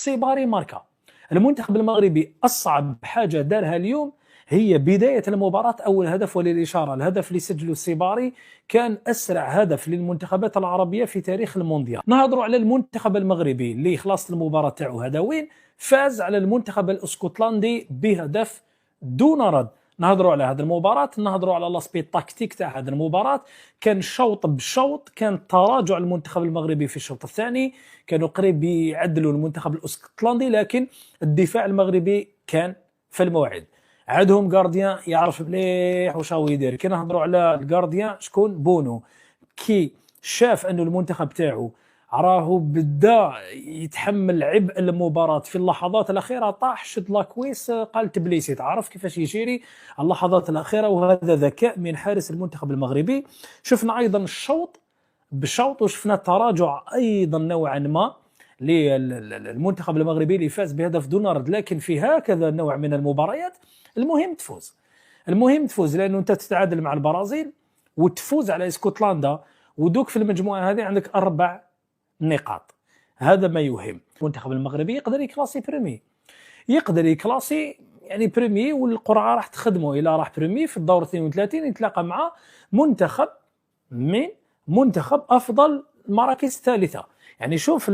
سيباري ماركا. المنتخب المغربي أصعب حاجة دارها اليوم هي بداية المباراة. أول هدف وللإشارة الهدف اللي سجله السيباري كان أسرع هدف للمنتخبات العربية في تاريخ المونديال. نهضروا على المنتخب المغربي اللي خلاص المباراة تاعو هذا وين فاز على المنتخب الاسكتلندي بهدف دون رد. نهضروا على هذه المباراة، نهضروا على لاسبي تاكتيك تاع هذه المباراة. كان شوط بشوط كان تراجع المنتخب المغربي في الشوط الثاني، كانوا قريب يعدلوا المنتخب الاسكتلندي، لكن الدفاع المغربي كان في الموعد. عندهم غارديان يعرف مليح واش هو يدير. كي نهضروا على الغارديان شكون؟ بونو. كي شاف انه المنتخب تاعو راه بدا يتحمل عبء المباراة في اللحظات الأخيرة، طاح شد لاكويس قال تبليسي، تعرف كيفاش يشيري اللحظات الأخيرة، وهذا ذكاء من حارس المنتخب المغربي. شفنا أيضا الشوط بشوط وشفنا تراجع أيضا نوعا ما للمنتخب المغربي اللي فاز بهدف دون رد. لكن في هكذا نوع من المباريات المهم تفوز، المهم تفوز، لأنه أنت تتعادل مع البرازيل وتفوز على اسكتلندا، ودوك في المجموعة هذه عندك 4 نقاط. هذا ما يهم. المنتخب المغربي يقدر يكلاسي بريمي، يقدر يكلاسي يعني بريمي، والقرعه راح تخدمه. الى راح بريمي في الدور 32 يتلاقى مع منتخب من منتخب افضل المراكز الثالثه. يعني شوف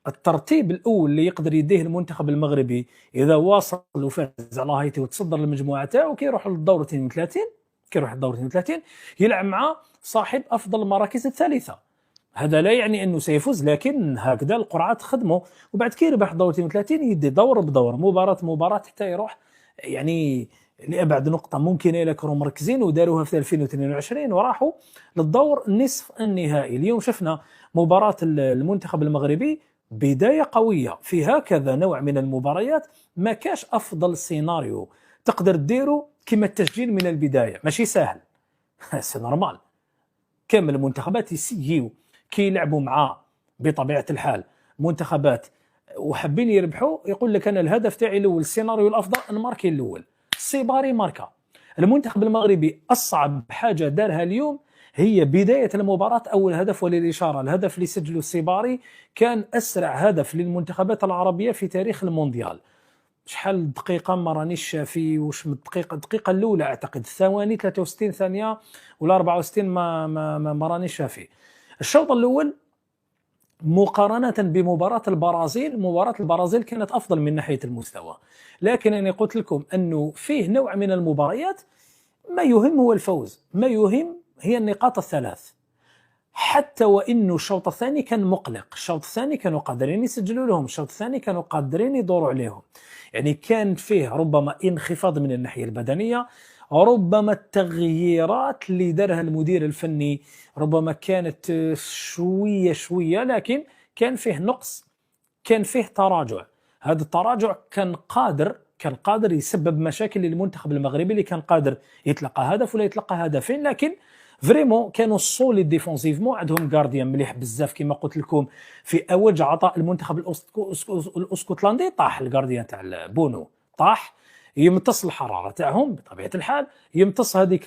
الترتيب الاول اللي يقدر يديه المنتخب المغربي اذا واصل وفاز على هايتي وتصدر المجموعه تاعو، كيروح للدور 32 يلعب مع صاحب افضل المراكز الثالثه. هذا لا يعني انه سيفوز، لكن هكذا القرعه تخدمه، وبعد كي يربح دور 32 يدي دور بدور، مباراه حتى يروح يعني لابعد نقطه ممكنه. الا كانوا مركزين وداروها في 2022 وراحوا للدور نصف النهائي. اليوم شفنا مباراه المنتخب المغربي بدايه قويه في هكذا نوع من المباريات. ما كاش افضل سيناريو تقدر ديرو كما التسجيل من البدايه، ماشي سهل سي نورمال. كامل المنتخبات يسيو كي يلعبوا مع بطبيعه الحال منتخبات وحابين يربحوا، يقول لك انا الهدف تاعي الاول السيناريو الافضل نماركي الاول. سيباري ماركا. المنتخب المغربي اصعب حاجه دارها اليوم هي بدايه المباراه. اول هدف وللاشاره الهدف اللي سجله السيباري كان اسرع هدف للمنتخبات العربيه في تاريخ المونديال. شحال دقيقه ما رانيش شافي واش من الدقيقه الاولى اعتقد ثواني 63 ثانيه ولا 64 ما رانيش شافي. الشوط الاول مقارنه بمباراه البرازيل، مباراه البرازيل كانت افضل من ناحيه المستوى، لكن انا قلت لكم انه فيه نوع من المباريات ما يهم هو الفوز، ما يهم هي النقاط الثلاث. حتى وانه الشوط الثاني كان مقلق، الشوط الثاني كانوا قادرين يسجلوا لهم، الشوط الثاني كانوا قادرين يدوروا عليهم. يعني كان فيه ربما انخفاض من الناحيه البدنيه، ربما التغييرات اللي دارها المدير الفني ربما كانت شويه، لكن كان فيه نقص، كان فيه تراجع. هذا التراجع كان قادر يسبب مشاكل للمنتخب المغربي اللي كان قادر يتلقى هدف ولا يتلقى هدفين. لكن فريمون كانوا سوليد ديفونسيفمون، عندهم غارديان مليح بزاف كما قلت لكم. في اوج عطاء المنتخب الاسكتلندي طاح الغارديان تاع بونو، طاح يمتص الحراره تاعهم بطبيعه الحال، يمتص هذيك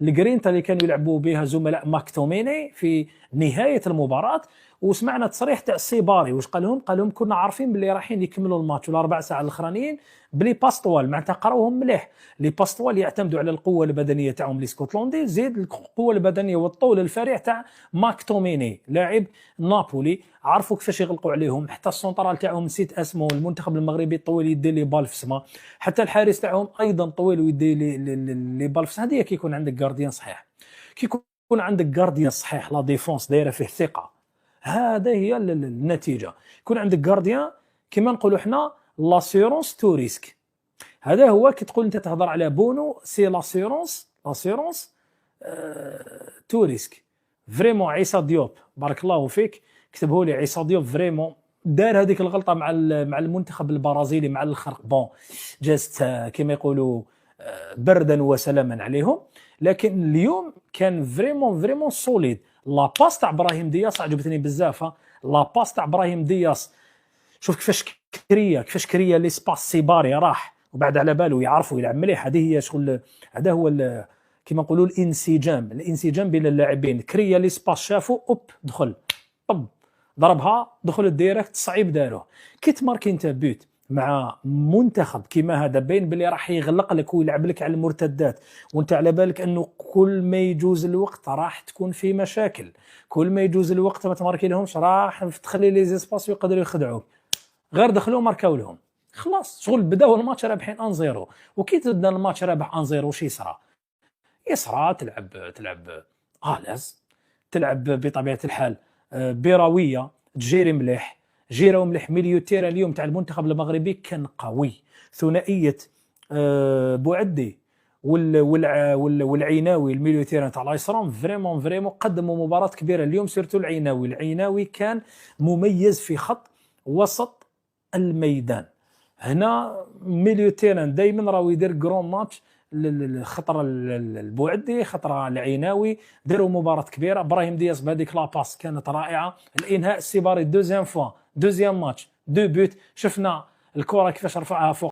الجرينتا اللي كانوا يلعبوا بها زملاء ماكتوميني في نهايه المباراه. وسمعنا تصريح تاع السيباري واش قال لهم كنا عارفين باللي رايحين يكملوا الماتش والاربع ساعات الاخرانيين بلي باستوال، معناتها قراوهم مليح. لي باستوال يعتمدوا على القوه البدنيه تاعهم الاسكتلندي، زيد القوه البدنيه والطول الفريع تاع ماكتوميني لاعب نابولي. عرفوا كيفاش يغلقوا عليهم، حتى السونطرال تاعهم نسيت اسمه، المنتخب المغربي طويل يدي لي بال في السما، حتى الحارس تاعهم ايضا طويل ويدي لي بال في السما. هذه كي يكون عندك غارديان صحيح، كي يكون عندك غارديان صحيح لا ديفونس دايره فيه ثقه، هذا هي النتيجه. يكون عندك غارديان كما نقولوا احنا لاسيرونس تو ريسك. هذا هو كي تقول انت تهضر على بونو سي لاسيرونس تو ريسك. فريمون عيسى ديوب بارك الله فيك كتبه لي، عيسى ديوب فريمون دار هذيك الغلطه مع المنتخب البرازيلي مع الاخر. بون جازت كما يقولوا بردا وسلاما عليهم، لكن اليوم كان فريمون سوليد. لا باس تاع ابراهيم دياس عجبتني بزاف. لا باس تاع ابراهيم دياس شوف كيفاش كريا ليسباس سيباري راح وبعد على باله يعرفوا يلعب مليح. هذه هي شغل، هذا هو كما نقولوا الانسجام بين اللاعبين. كريا ليسباس شافوا اوب دخل طب ضربها دخل الديريكت صعيب داروه. كي تماركي انت بوت مع منتخب كيما هذا باين بلي راح يغلق لك ويلعب لك على المرتدات، وانت على بالك انه كل ما يجوز الوقت راح تكون في مشاكل، كل ما يجوز الوقت ما تماركي لهمش راح تخلي لي زيسباس يقدروا يخدعوك. غير دخلوا ماركاو لهم خلاص، شغل بداو الماتش رابحين 1-0. وكي تبدا الماتش رابح 1-0 واش يصرى تلعب الاز، تلعب بطبيعه الحال برويه، تجيري مليح، جيرو مليح. ميليو تيرا اليوم تاع المنتخب المغربي كان قوي، ثنائيه بوعدي والعيناوي الميليو تيرا تاع لايسرون فريمون قدموا مباراه كبيره اليوم. سيرتو العيناوي كان مميز في خط وسط الميدان. هنا ميليو تيران دائما راهو يدير جرون ماتش، خطره البوعدي خطره العيناوي، داروا مباراه كبيره. ابراهيم دياز بهذيك لاباس كانت رائعه. الانهاء السيباري دوزيام ماتش 2 بوت، شفنا الكره كيفاش رفعها فوق